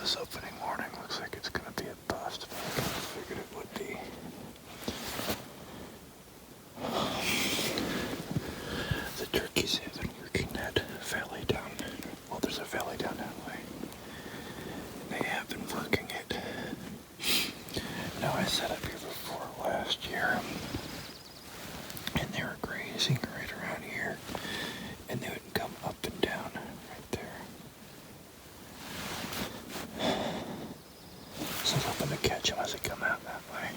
this opening morning looks like it's going to be a bust, but I kind of figured it would be. The turkeys have been working that valley down. Well, there's a valley down that way. They have been working it. Now, I set up here before last year, and they were grazing right around here, and they would come up and down right there. So I'm hoping to catch them as they come out that way.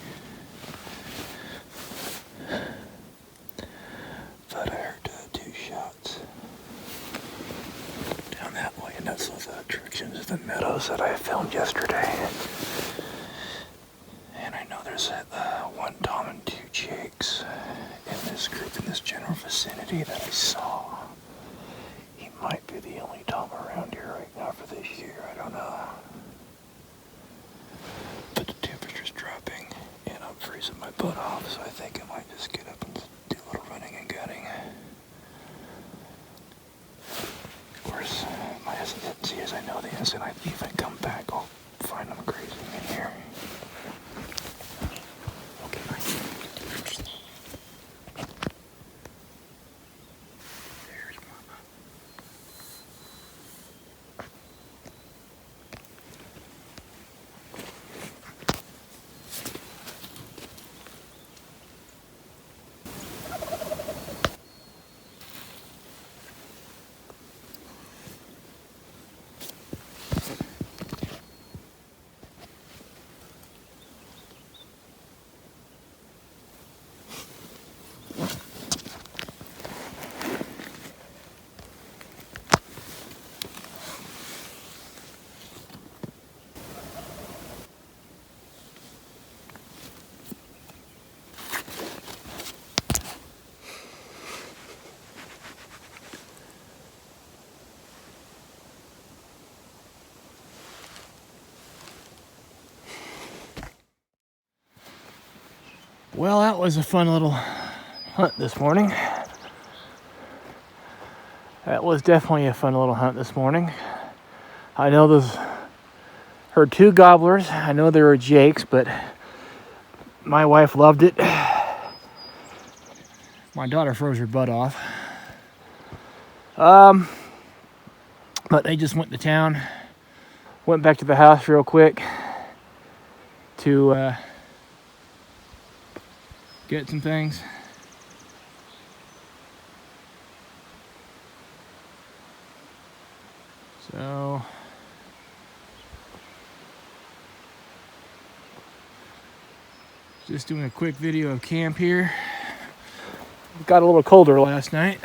But I heard 2 shots down that way, and that's those attractions of the meadows that I filmed yesterday. And I know there's 1 Tom and 2 Jakes in this group, in this general vicinity that I saw. He might be the only Tom around here right now for this year, I don't know. But the temperature's dropping, and I'm freezing my butt off, so I think I might just get up and do a little running and gunning. Of course, my hesitancy is I know the instant I leave and come back, I'll find them grazing in here. Okay, bye. There's Mama. Well, that was a fun little hunt this morning. That was definitely a fun little hunt this morning. I know those heard 2 gobblers. I know there were jakes, but my wife loved it. My daughter froze her butt off. But they just went to town. Went back to the house real quick to get some things. So just doing a quick video of camp here. It got a little colder last night.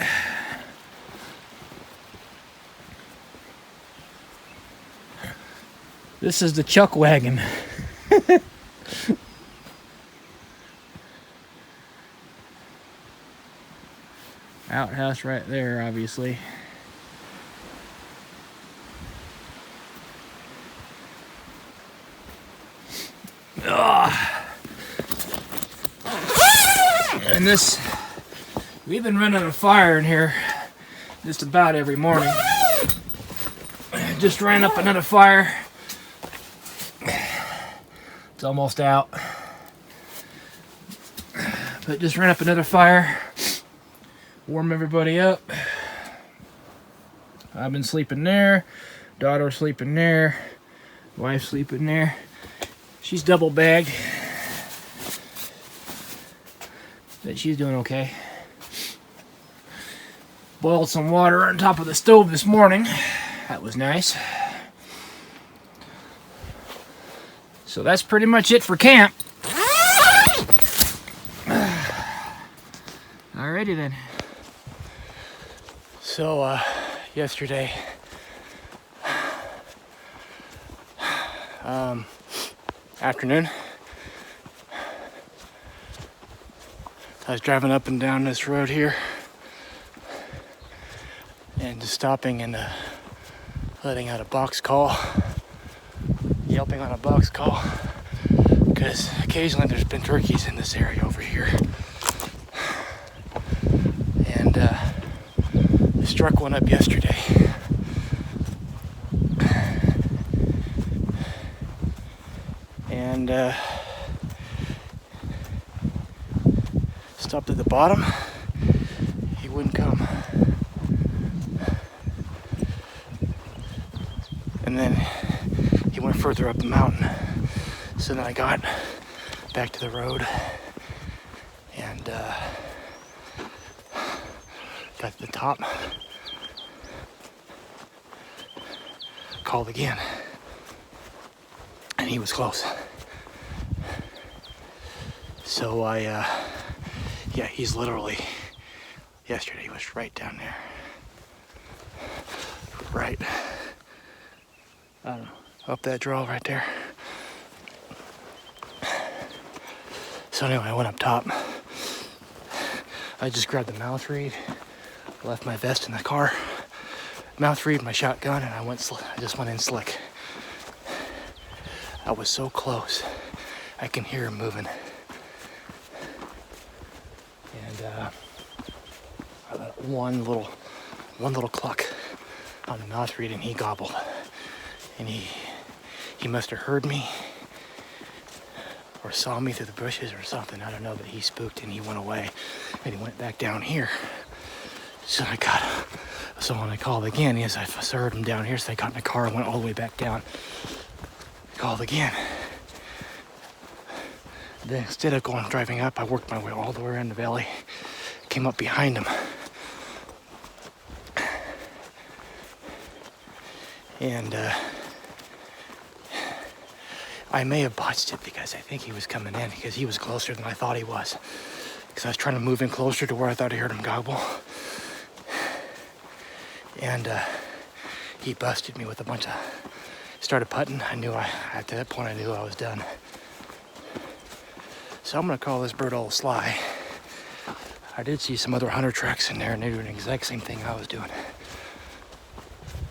This is the chuck wagon. Outhouse right there, obviously. And this, we've been running a fire in here just about every morning. Just ran up another fire. It's almost out. But just ran up another fire. Warm everybody up. I've been sleeping there. Daughter sleeping there. Wife sleeping there. She's double bagged. But she's doing okay. Boiled some water on top of the stove this morning. That was nice. So that's pretty much it for camp. Alrighty then. So, yesterday, afternoon, I was driving up and down this road here and just stopping and letting out a box call, yelping on a box call, because occasionally there's been turkeys in this area over here. And I struck one up yesterday. and stopped at the bottom. He wouldn't come. And then he went further up the mountain. So then I got back to the road and got to the top. Called again. And he was close. So yeah, he's literally, yesterday he was right down there. Right, I don't know, up that draw right there. So anyway, I went up top. I just grabbed the mouth reed, left my vest in the car, mouth reed, my shotgun, and I just went in slick. I was so close, I can hear him moving. And one little cluck on the mouth reed, and he gobbled. And he must have heard me or saw me through the bushes or something. I don't know, but he spooked and he went away. And he went back down here. So when I called again, yes, I heard him down here, so I got in the car and went all the way back down. Called again. Then instead of driving up, I worked my way all the way around the valley, came up behind him. And I may have botched it because I think he was coming in because he was closer than I thought he was. Because I was trying to move in closer to where I thought I heard him gobble. And he busted me with a bunch of, started putting. At that point I knew I was done. So I'm gonna call this bird Old Sly. I did see some other hunter tracks in there and they're doing the exact same thing I was doing.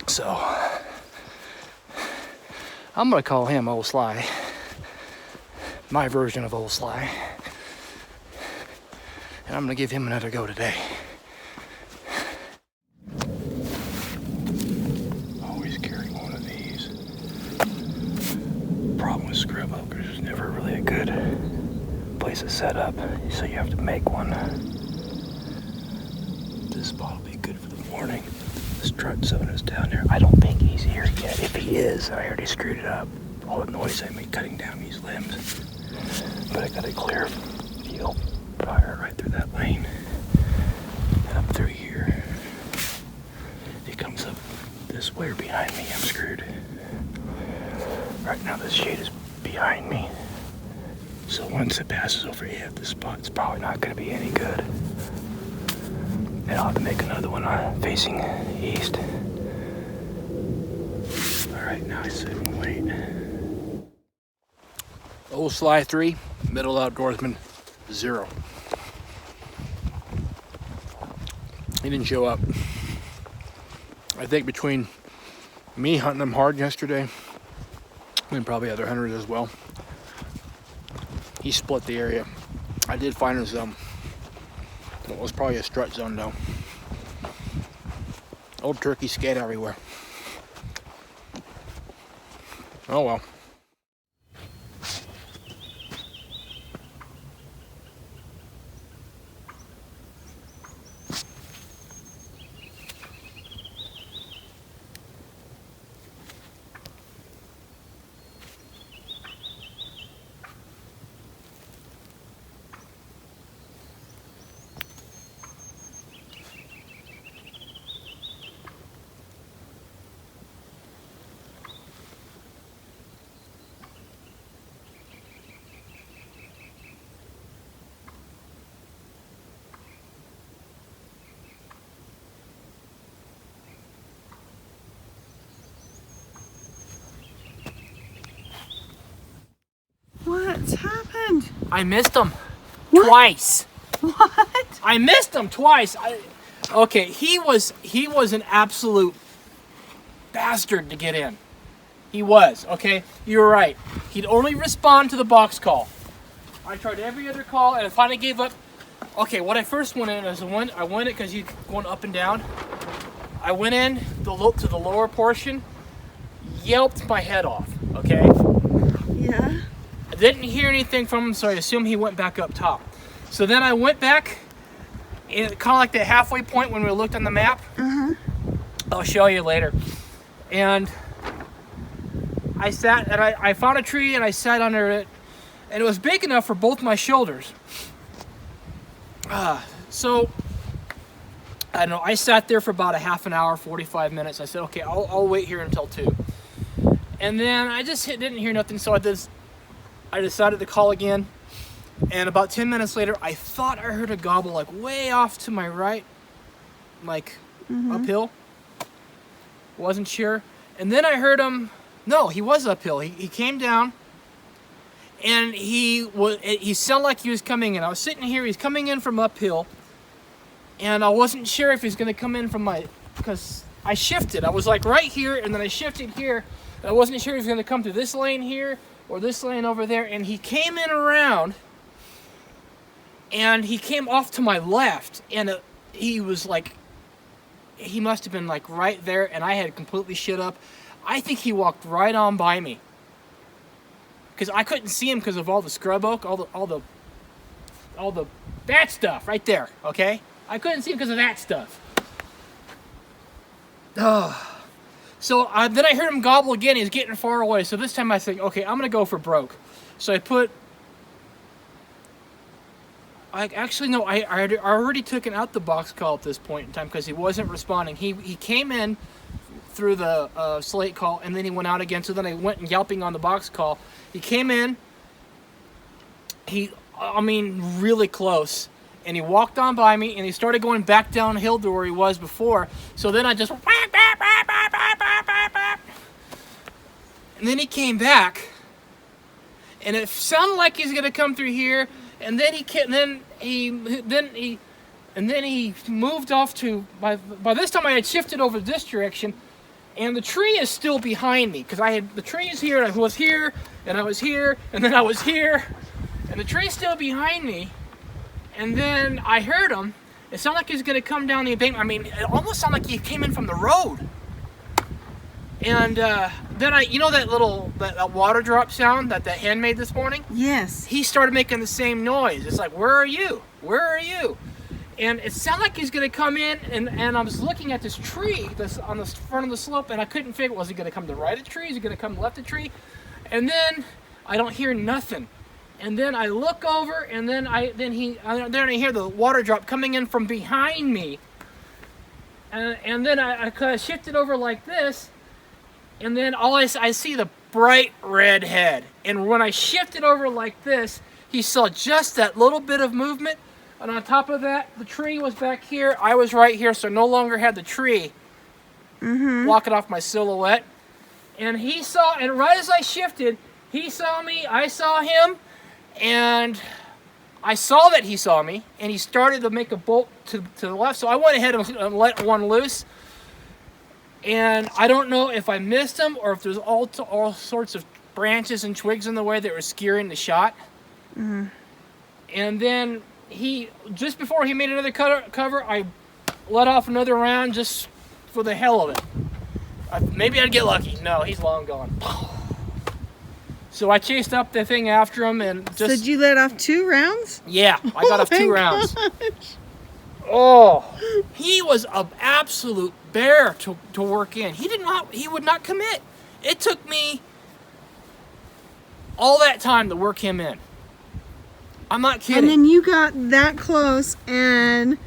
So I'm gonna call him Old Sly. My version of Old Sly. And I'm gonna give him another go today. Always carry one of these. Problem with scrub oakers is never really a good place to set up, so you have to make one. This spot will be good for the morning. The strut zone is down there. I don't think he's here yet. If he is, I already screwed it up. All the noise I made cutting down these limbs. But I got a clear field fire right through that lane. And up through here. If he comes up this way or behind me, I'm screwed. Right now this shade is behind me. So once it passes over here, this spot, it's probably not going to be any good. And I'll have to make another one facing east. All right, now I sit and wait. Old Sly 3, middle outdoorsman 0. He didn't show up. I think between me hunting him hard yesterday, and probably other hunters as well, he split the area. I did find his it was probably a strut zone though. Old turkey scat everywhere. Oh well. What's happened? I missed him What? twice. What? I missed him twice. Okay, he was an absolute bastard to get in. He was, okay? You're right. He'd only respond to the box call. I tried every other call and I finally gave up. Okay, what I first went in is I went in because he's going up and down. I went in to the lower portion, yelped my head off, okay? Yeah. Didn't hear anything from him, so I assume he went back up top. So then I went back, kind of like the halfway point when we looked on the map. I'll show you later. And I sat, and I found a tree, and I sat under it, and it was big enough for both my shoulders. So, I don't know, I sat there for about a half an hour, 45 minutes. I said, okay, I'll wait here until 2. And then I just didn't hear nothing, so I decided to call again. And about 10 minutes later, I thought I heard a gobble like way off to my right, like uphill. Wasn't sure. And then I heard him, no, he was uphill. He came down, and he sounded like he was coming in. I was sitting here, he's coming in from uphill, and I wasn't sure if he's going to come in from because I shifted. I was like right here, and then I shifted here. And I wasn't sure if he was going to come through this lane here or this lane over there, and he came in around, and he came off to my left, and he was like, he must have been like right there, and I had completely shit up. I think he walked right on by me, because I couldn't see him because of all the scrub oak, all the that stuff right there. Okay, I couldn't see him because of that stuff. So then I heard him gobble again. He's getting far away. So this time I think, okay, I'm gonna go for broke. So I already took out the box call at this point in time because he wasn't responding. He came in through the slate call, and then he went out again. So then I went and yelping on the box call. He came in. Really close. And he walked on by me, and he started going back downhill to where he was before. So then I just... And then he came back, and it sounded like he's going to come through here, and then he moved off to... By this time I had shifted over this direction, and the tree is still behind me, because the tree is here, and I was here, and I was here, and then I was here, and the tree's still behind me. And then I heard him. It sounded like he was going to come down the embankment. It almost sounded like he came in from the road. And then that water drop sound that hen made this morning? Yes. He started making the same noise. It's like, where are you? Where are you? And it sounded like he's going to come in, and I was looking at this tree that's on the front of the slope, and I couldn't figure, was he going to come to the right of the tree? Is he going to come left of the tree? And then I don't hear nothing. And then I look over, and then I hear the water drop coming in from behind me. And then I shifted over like this, and then I see the bright red head. And when I shifted over like this, he saw just that little bit of movement. And on top of that, the tree was back here. I was right here, so I no longer had the tree blocking off my silhouette. And and right as I shifted, he saw me, I saw him. And I saw that he saw me, and he started to make a bolt to the left. So I went ahead and let one loose. And I don't know if I missed him or if there's all sorts of branches and twigs in the way that were scaring the shot. And then just before he made another cover, I let off another round just for the hell of it. Maybe I'd get lucky. No, he's long gone. So I chased up the thing after him and just... So did you let off 2 rounds? Yeah, I got off 2 rounds. Gosh. Oh, he was an absolute bear to work in. He would not commit. It took me all that time to work him in. I'm not kidding. And then you got that close and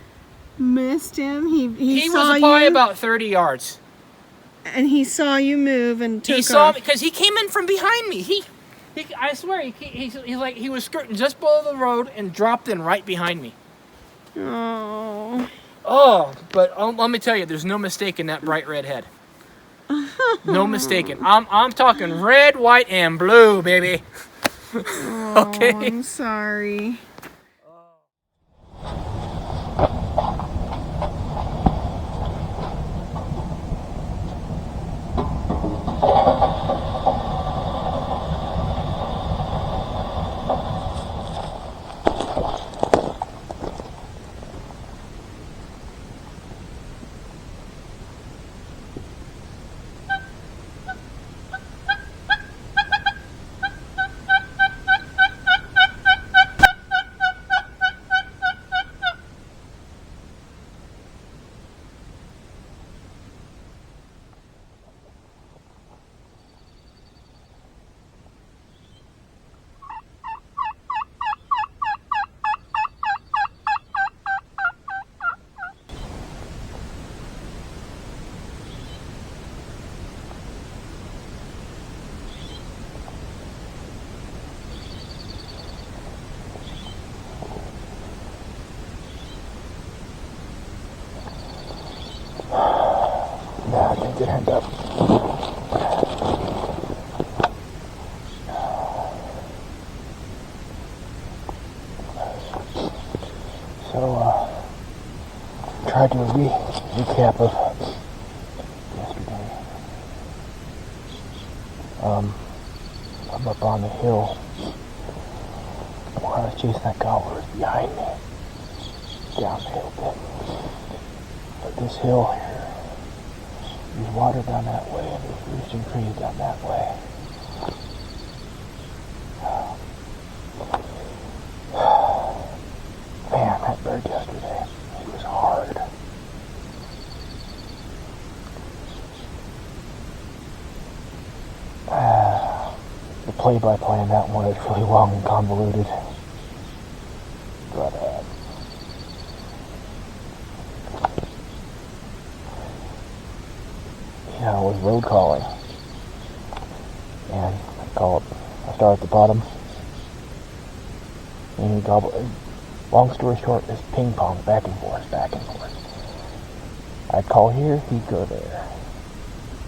missed him. He saw was probably you, about 30 yards. And he saw you move and took He saw off. me because he came in from behind me. I swear, he was skirting just below the road and dropped in right behind me. Oh. Oh, but let me tell you, there's no mistaking that bright red head. No mistaking. I'm talking red, white, and blue, baby. Okay. Oh, I'm sorry. do a recap of yesterday. I'm up on the hill where I was chasing that gobbler behind me. Down the hill bit. But this hill here, there's water down that way and there's roosting trees down that way. Man, that bird yesterday, he was hard. The play-by-play on that one is really long and convoluted. But, I was road calling. And I start at the bottom. And he gobbled. Long story short, it's ping pong, back and forth, back and forth. I'd call here, he'd go there,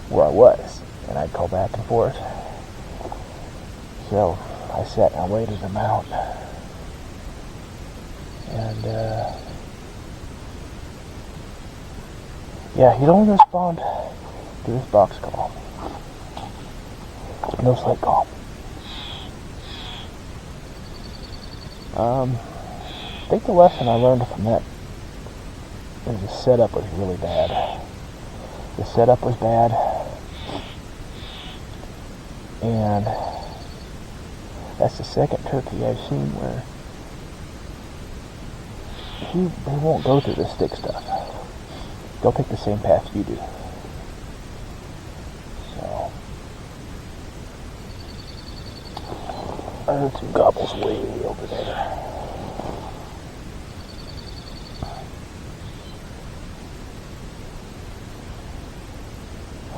where I was, and I'd call back and forth. So I sat and I waited him out, and yeah, he'd only respond to this box call. No slate call. I think the lesson I learned from that is the setup was really bad. The setup was bad, and that's the second turkey I've seen where he won't go through the stick stuff. They'll take the same path you do. So I heard some gobbles way over there.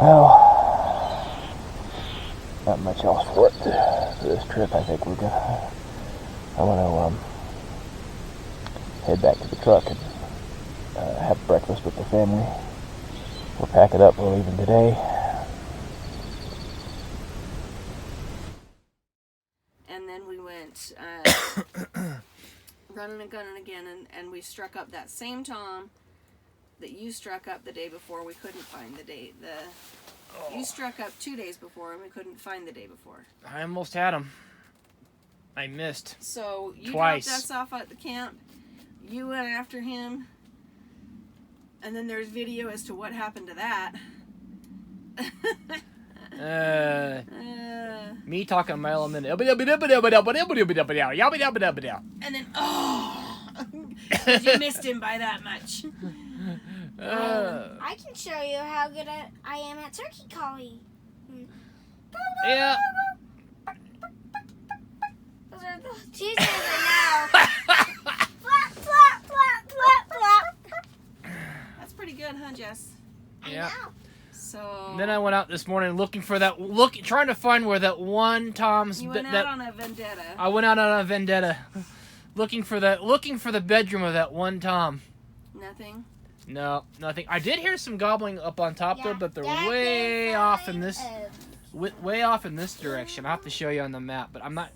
Well, not much else for it for this trip. I think I'm gonna head back to the truck and have breakfast with the family. We'll pack it up. We're leaving today. And then we went running and gunning again, and we struck up that same Tom that you struck up the day before. We couldn't find the day. You struck up 2 days before, and we couldn't find the day before. I almost had him. I missed. So you Twice. dropped us off at the camp. You went after him, and then there's video as to what happened to that. Me talking a mile a minute. And then, you missed him by that much. I can show you how good I am at turkey calling. Yeah. Those are the two sounds right now. Flap, flap, flap, flap, flap. That's pretty good, huh, Jess? Yeah. I know. So Then I went out this morning looking for that. Trying to find where that one Tom's. you went out on a vendetta. I went out on a vendetta, looking for the bedroom of that one Tom. Nothing. No, nothing. I did hear some gobbling up on top though, but they're That's way a off sign in this, of way off in this direction. I'll have to show you on the map, but I'm not.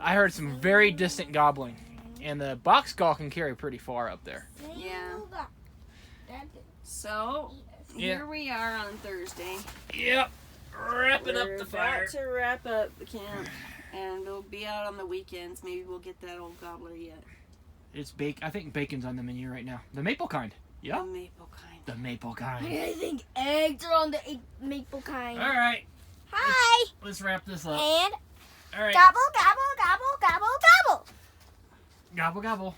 I heard some very distant gobbling, and the box call can carry pretty far up there. Yeah. So here we are on Thursday. Yep, wrapping We're up the about fire. to wrap up the camp, and we'll be out on the weekends. Maybe we'll get that old gobbler yet. It's bacon. I think bacon's on the menu right now. The maple kind. Yeah. The maple kind. The maple kind. I think eggs are on the maple kind. All right. Hi. Let's wrap this up. And All right. gobble, gobble, gobble, gobble, gobble. Gobble gobble.